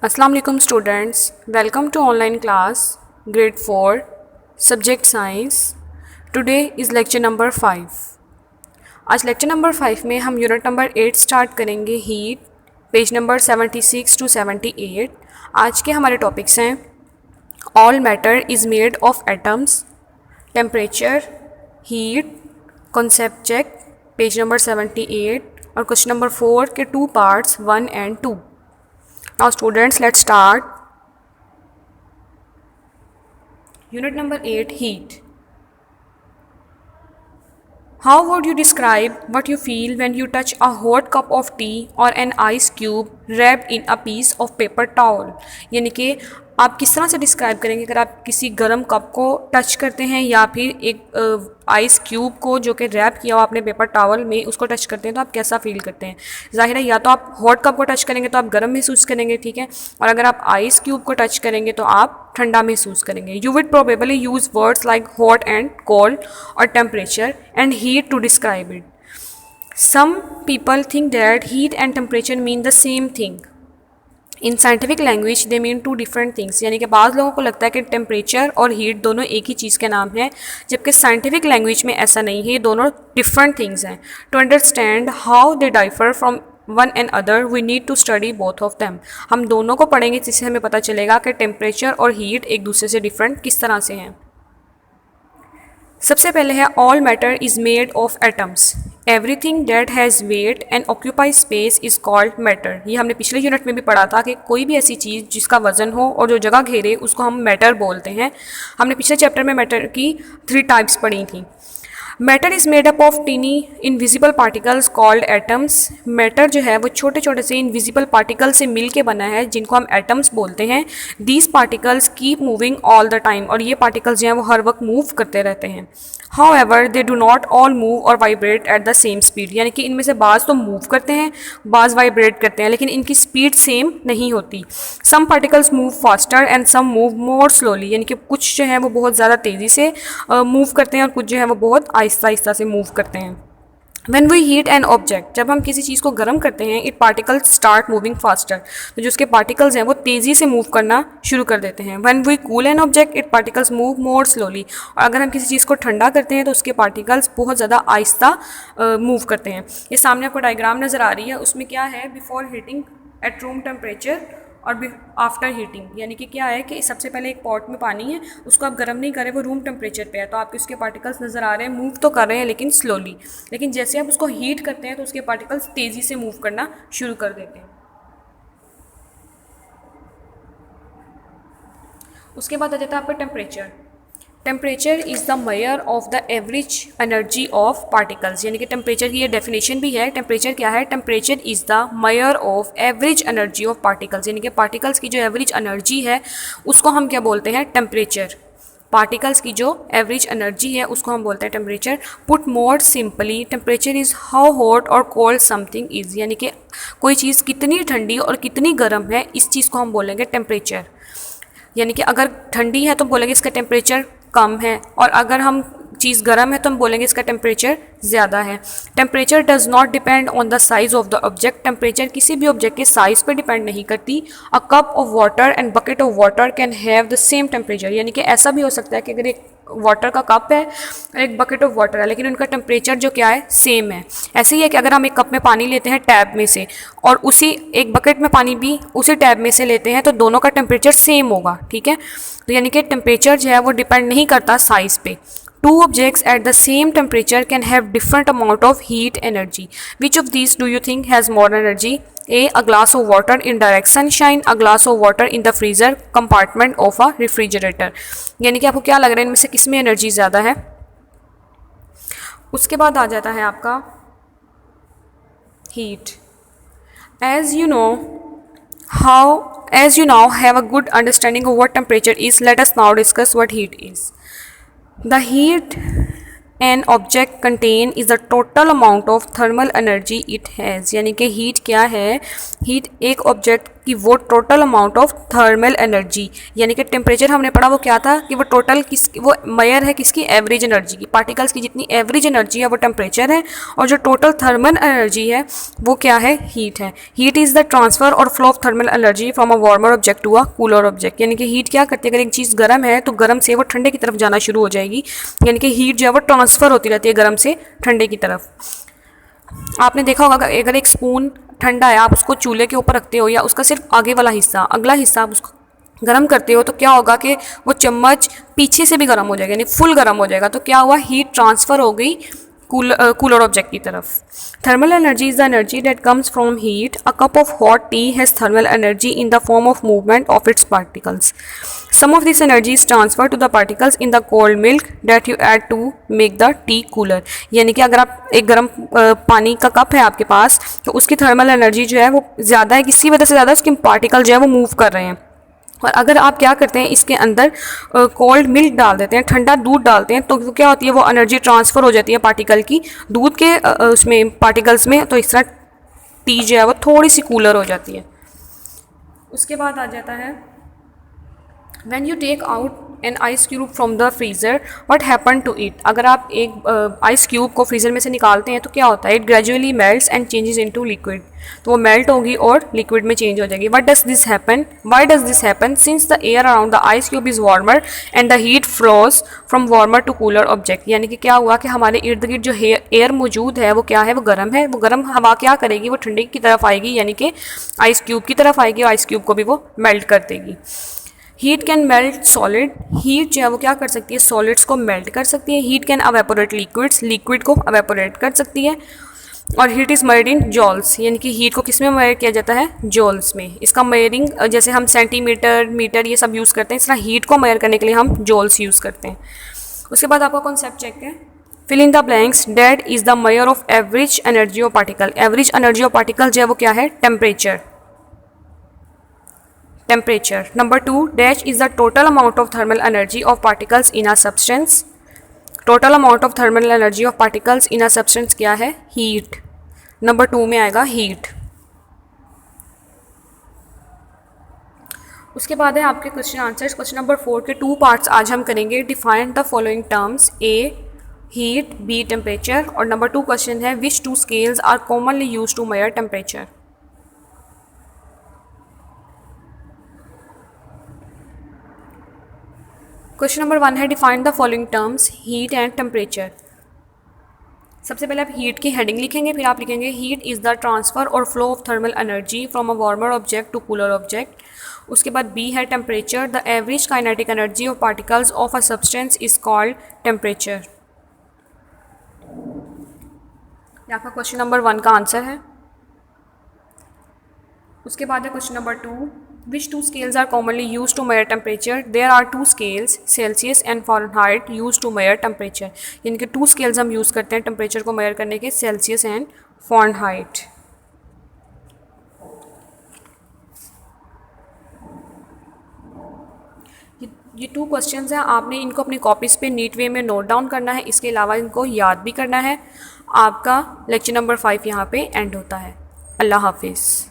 अस्सलाम वालेकुम students, welcome to online class grade 4 subject science. Today is lecture number 5। आज lecture number 5 में हम यूनिट नंबर 8 स्टार्ट करेंगे, हीट, पेज नंबर 76 टू 78। आज के हमारे टॉपिक्स हैं all matter is made of atoms, temperature, heat, concept check, page number 78 और question number 4 के 2 parts 1 and 2। Now students, let's start. Unit number 8, heat. How would you describe what you feel when you touch a hot cup of tea or an ice cube wrapped in a piece of paper towel? यानी कि आप किस तरह से describe करेंगे अगर आप किसी गर्म कप को टच करते हैं या फिर एक आइस क्यूब को जो कि रैप किया हो आपने पेपर टॉवल में उसको टच करते हैं तो आप कैसा फील करते हैं? जाहिर है या तो आप हॉट कप को टच करेंगे तो आप गर्म महसूस करेंगे, ठीक है, और अगर आप आइस क्यूब को टच करेंगे तो आप ठंडा महसूस करेंगे। You would probably use words like hot and cold और temperature and heat to describe it. Some people think that heat and temperature mean the same thing. In scientific language they mean two different things, यानी कि बाज़ लोगों को लगता है कि temperature और हीट दोनों एक ही चीज़ के नाम हैं, जबकि साइंटिफिक लैंग्वेज में ऐसा नहीं है, ये दोनों डिफरेंट थिंग्स हैं। To understand how they differ from one and other we need to study both of them. हम दोनों को पढ़ेंगे जिससे हमें पता चलेगा कि टेम्परेचर और हीट एक दूसरे से डिफरेंट किस तरह से हैं। सबसे पहले है all matter is made of atoms. Everything that has wait and occupy space is called matter. ये हमने पिछले यूनिट में भी पढ़ा था कि कोई भी ऐसी चीज़ जिसका वजन हो और जो जगह घेरे उसको हम मैटर बोलते हैं। हमने पिछले चैप्टर में मैटर की 3 टाइप्स पढ़ी थी। Matter is made up of tiny invisible particles called atoms. Matter जो है वो छोटे छोटे से इनविजिबल पार्टिकल से मिल के बना है जिनको हम एटम्स बोलते हैं। These particles keep moving all the time, और ये पार्टिकल्स जो हैं वो हर वक्त मूव करते रहते हैं। However they do not all move or vibrate at the same speed, यानी कि इनमें से बाज़ तो मूव करते हैं, बाज़ वाइब्रेट करते हैं, लेकिन इनकी स्पीड सेम नहीं होती। Some particles move faster and some move more slowly, यानी कि कुछ जो है वो बहुत ज़्यादा तेज़ी से मूव करते हैं और कुछ जो है वो बहुत आहिस्ता आहिस्ता से मूव करते हैं। When we heat an object, जब हम किसी चीज़ को गर्म करते हैं, it particles start moving faster, तो जो उसके पार्टिकल्स हैं वो तेज़ी से मूव करना शुरू कर देते हैं। When we cool an object, it particles move more slowly, और अगर हम किसी चीज़ को ठंडा करते हैं तो उसके पार्टिकल्स बहुत ज़्यादा आहिस्ता मूव करते हैं। ये सामने आपको डायग्राम नज़र आ रही है, उसमें क्या है, before heating at room temperature और आफ्टर हीटिंग, यानी कि क्या है कि सबसे पहले एक पॉट में पानी है, उसको आप गर्म नहीं करें, वो रूम टेम्परेचर पे है, तो आपके उसके पार्टिकल्स नज़र आ रहे हैं, मूव तो कर रहे हैं लेकिन स्लोली। लेकिन जैसे आप उसको हीट करते हैं तो उसके पार्टिकल्स तेज़ी से मूव करना शुरू कर देते हैं। उसके बाद आ जाता है आपका temperature. Temperature is the mayor of the average energy of particles, यानी कि टेम्परेचर की ये डेफिनेशन भी है। टेम्परेचर क्या है? Temperature is the mayor of average energy of particles, यानी कि पार्टिकल्स की जो एवरेज एनर्जी है उसको हम क्या बोलते हैं? टेम्परेचर। पार्टिकल्स की जो एवरेज एनर्जी है उसको हम बोलते हैं temperature. Put more simply, temperature is how hot और कोल्ड समथिंग इज़, यानी कि कोई चीज़ कितनी ठंडी और कितनी गर्म है, इस चीज़ को हम बोलेंगे टेम्परेचर। यानी कि अगर ठंडी है तो बोलेंगे इसका टेम्परेचर कम है, और अगर हम चीज़ गर्म है तो हम बोलेंगे इसका टेम्परेचर ज़्यादा है। Temperature does not depend on the size of the object. Temperature किसी भी ऑब्जेक्ट के साइज़ पे डिपेंड नहीं करती। A cup of water and bucket of water can have the same temperature, यानी कि ऐसा भी हो सकता है कि अगर एक वाटर का कप है और एक बकेट ऑफ वाटर है लेकिन उनका टेम्परेचर जो क्या है, सेम है। ऐसे ही है कि अगर हम एक कप में पानी लेते हैं टैब में से और उसी एक बकेट में पानी भी उसी टैब में से लेते हैं तो दोनों का टेम्परेचर सेम होगा, ठीक है। तो यानी कि टेम्परेचर जो है वो डिपेंड नहीं करता साइज़ पे। Two objects at the same temperature can have different amount of heat energy. Which of these do you think has more energy? A glass of water in direct sunshine, a glass of water in the freezer compartment of a refrigerator. यानी कि आपको क्या लग रहा है इनमें से किस में एनर्जी ज़्यादा है? उसके बाद आ जाता है आपका heat. As you now have a good understanding of what temperature is, let us now discuss what heat is. The heat an object contain is the total amount of thermal energy it has, यानी कि heat क्या है? Heat एक object कि वो total amount of thermal energy, यानी कि temperature हमने पढ़ा वो क्या था कि वो टोटल वो मेजर है किसकी, एवरेज एनर्जी की। पार्टिकल्स की जितनी एवरेज एनर्जी है वो टेम्परेचर है, और जो टोटल थर्मल एनर्जी है वो क्या है, हीट है। हीट इज़ द ट्रांसफर और flow of thermal energy from a warmer object to a cooler object, यानी कि हीट क्या करती है, अगर एक चीज़ गर्म है तो गर्म से वो ठंडे की तरफ जाना शुरू हो जाएगी, यानी कि हीट जो है वो ट्रांसफ़र होती रहती है गर्म से ठंडे की तरफ। आपने देखा होगा अगर एक स्पून ठंडा है, आप उसको चूल्हे के ऊपर रखते हो या उसका सिर्फ आगे वाला हिस्सा, अगला हिस्सा आप उसको गर्म करते हो, तो क्या होगा कि वो चम्मच पीछे से भी गर्म हो जाएगा, यानी फुल गर्म हो जाएगा। तो क्या हुआ, हीट ट्रांसफ़र हो गई कूलर ऑब्जेक्ट की तरफ। Thermal energy is the energy that comes from heat. A cup of hot T has thermal energy in the form of movement of its particles. Some of this energy is transferred to the particles in the cold milk that you add to make the tea cooler। यानी कि अगर आप एक गर्म पानी का cup है आपके पास, तो उसकी थर्मल एनर्जी जो है वो ज़्यादा है, किसी वजह से ज़्यादा उसके पार्टिकल जो है वो मूव कर रहे हैं। और अगर आप क्या करते हैं, इसके अंदर कोल्ड मिल्क डाल देते हैं, ठंडा दूध डालते हैं, तो क्या होती है, वो एनर्जी ट्रांसफ़र हो जाती है पार्टिकल की दूध के उसमें पार्टिकल्स में, तो इस तरह टी जो है वो थोड़ी सी कूलर हो जाती है। उसके बाद आ जाता है When you take out an ice cube from the freezer, what happened to it? अगर आप एक आइस क्यूब को फ्रीज़र में से निकालते हैं तो क्या होता है, it gradually melts and changes into liquid। तो वो मेल्ट होगी और लिक्विड में चेंज हो जाएगी। What does this happen? Why does this happen? Since the air around the ice cube is warmer and the heat flows from warmer to cooler object। यानी कि क्या हुआ कि हमारे इर्द गिर्द जो एयर मौजूद है वो क्या है, वो गर्म है। वो गर्म हवा क्या करेगी, वो ठंडे की तरफ आएगी, यानी कि आइस क्यूब की तरफ आएगी और आइस क्यूब को भी वो मेल्ट कर देगी। Heat can melt solid. Heat जो है वो क्या कर सकती है, सॉलिड्स को मेल्ट कर सकती है। Heat can evaporate liquids. Liquid को अवेपोरेट कर सकती है। और heat is measured in joules, यानी कि हीट को किस में मेजर किया जाता है, जॉल्स में। इसका मेजरिंग जैसे हम सेंटीमीटर, मीटर ये सब यूज़ करते हैं, इस तरह हीट को मेजर करने के लिए हम जॉल्स यूज़ करते हैं। उसके बाद आपका कॉन्सेप्ट चेक है, fill in the blanks. That is the measure of average energy of particle. Average energy of particle जो है वो क्या है, temperature. Temperature. Number 2, dash is the total amount of thermal energy of particles in a substance. Total amount of thermal energy of particles in a substance क्या है, heat. Number 2 में आएगा heat. उसके बाद है आपके क्वेश्चन आंसर्स। क्वेश्चन नंबर 4 के 2 parts आज हम करेंगे। Define the following terms. A heat, B temperature, और नंबर 2 क्वेश्चन है which two scales are commonly used to measure temperature। Question number 1 है define the following terms, heat and temperature. सबसे पहले आप हीट की हेडिंग लिखेंगे, फिर आप लिखेंगे हीट इज़ द ट्रांसफ़र और flow of thermal energy from a warmer object to cooler object. उसके बाद बी है temperature. The average kinetic energy of particles of a substance is called temperature. ये आपका क्वेश्चन नंबर 1 का answer है। उसके बाद है question number 2, which two scales are commonly used to measure temperature? There are two scales, Celsius and Fahrenheit, used to measure temperature। यानी कि 2 scales हम यूज़ करते हैं टेम्परेचर को मेजर करने के, सेल्सियस एंड फॉरेनहाइट। ये 2 क्वेश्चंस हैं, आपने इनको अपनी कॉपीज़ पे नीट वे में नोट डाउन करना है। इसके अलावा इनको याद भी करना है। आपका लेक्चर नंबर 5 यहाँ पे एंड होता है। अल्लाह हाफिज़।